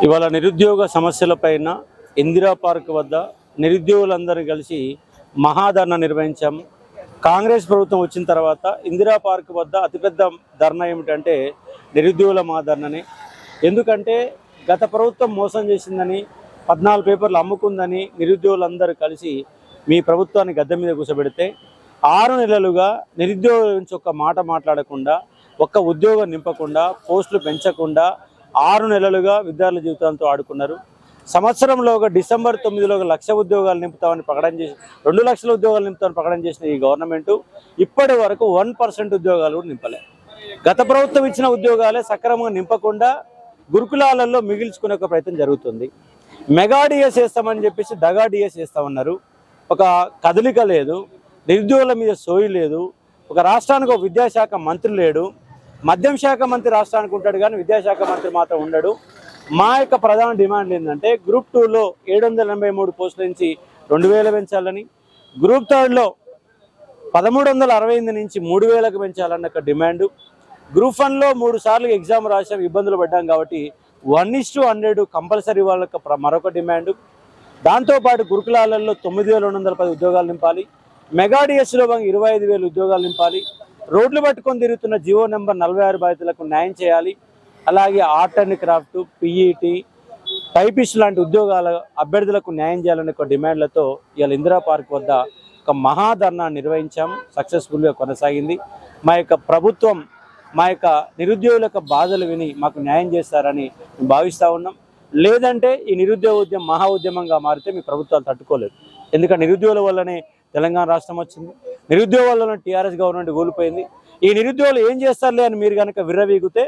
ఇవాళ నిరుద్యోగ సమస్యలపైన ఇందిరా పార్క్ వద్ద నిరుద్యోగులందరూ కలిసి మహాధర్నా నిర్వహించాము. కాంగ్రెస్ ప్రభుత్వం వచ్చిన తర్వాత ఇందిరా పార్క్ వద్ద అతిపెద్ద ధర్నా ఏమిటంటే నిరుద్యోగుల మహాధర్నానే. ఎందుకంటే గత ప్రభుత్వం మోసం చేసిందని 14 పేపర్లు అమ్ముకుందని నిరుద్యోగులందరూ కలిసి మీ ప్రభుత్వాన్ని గద్దె మీద కూర్చోబెడితే 6 నెలలుగా నిరుద్యోగుల నుంచి ఒక్క మాట మాట్లాడకుండా, ఒక్క ఉద్యోగం నింపకుండా, పోస్టులు పెంచకుండా 6 నెలలుగా విద్యార్థుల జీవితాలతో ఆడుకున్నారు. సంవత్సరంలోగా డిసెంబర్ 9లో 1,00,000 ఉద్యోగాలు నింపుతామని ప్రకటన చేసి 2 లక్షల ఉద్యోగాలు నింపుతామని ప్రకటన చేసిన ఈ గవర్నమెంటు ఇప్పటి వరకు 1% ఉద్యోగాలు కూడా నింపలే. గత ప్రభుత్వం ఇచ్చిన ఉద్యోగాలే సక్రమంగా నింపకుండా గురుకులాలలో మిగిల్చుకునే ఒక ప్రయత్నం జరుగుతుంది. మెగా డిఎస్ చేస్తామని చెప్పేసి దగా డిఎస్ చేస్తామన్నారు. ఒక కదలిక లేదు, నిరుద్యోగుల మీద సోయి లేదు. ఒక రాష్ట్రానికి ఒక విద్యాశాఖ మంత్రి లేడు. మద్యం శాఖ మంత్రి రాష్ట్రానికి ఉంటాడు కానీ విద్యాశాఖ మంత్రి మాత్రం ఉండడు. మా యొక్క ప్రధాన డిమాండ్ ఏంటంటే గ్రూప్ 2లో 783 పోస్టుల నుంచి 2,000 పెంచాలని, గ్రూప్ 3లో 1,368 నుంచి 3,000కు పెంచాలన్న ఒక డిమాండు. గ్రూప్ 1లో 3 సార్లు ఎగ్జామ్ రాసాం, ఇబ్బందులు పడ్డాం కాబట్టి 1:100 కంపల్సరీ వాళ్ళకి మరొక డిమాండు. దాంతోపాటు గురుకులాలలో 9,210 ఉద్యోగాలు నింపాలి. మెగా డిఎస్లో 25,000 ఉద్యోగాలు నింపాలి. రోడ్లు పట్టుకొని తిరుగుతున్న జియో నెంబర్ 46 బాధితులకు న్యాయం చేయాలి. అలాగే art and craft, PET, typist లాంటి ఉద్యోగాల అభ్యర్థులకు న్యాయం చేయాలనే ఒక డిమాండ్లతో ఇవాళ ఇందిరా పార్క్ వద్ద ఒక మహాధర్నా నిర్వహించాము. సక్సెస్ఫుల్గా కొనసాగింది. మా యొక్క ప్రభుత్వం మా యొక్క నిరుద్యోగుల యొక్క బాధలు విని మాకు న్యాయం చేస్తారని మేము భావిస్తూ ఉన్నాం. లేదంటే ఈ నిరుద్యోగ ఉద్యమం మహా ఉద్యమంగా మారితే మీ ప్రభుత్వాలు తట్టుకోలేదు. ఎందుకంటే నిరుద్యోగుల వల్లనే తెలంగాణ రాష్ట్రం వచ్చింది, నిరుద్యోగుల వల్లనే టీఆర్ఎస్ గవర్నమెంట్ కూలిపోయింది. ఈ నిరుద్యోగులు ఏం చేస్తారులే అని మీరు కనుక విర్రవీగితే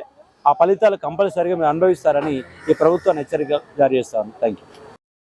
ఆ ఫలితాలు కంపల్సరీగా మీరు అనుభవిస్తారని ఈ ప్రభుత్వాన్ని హెచ్చరిక జారీ చేస్తాను. Thank you.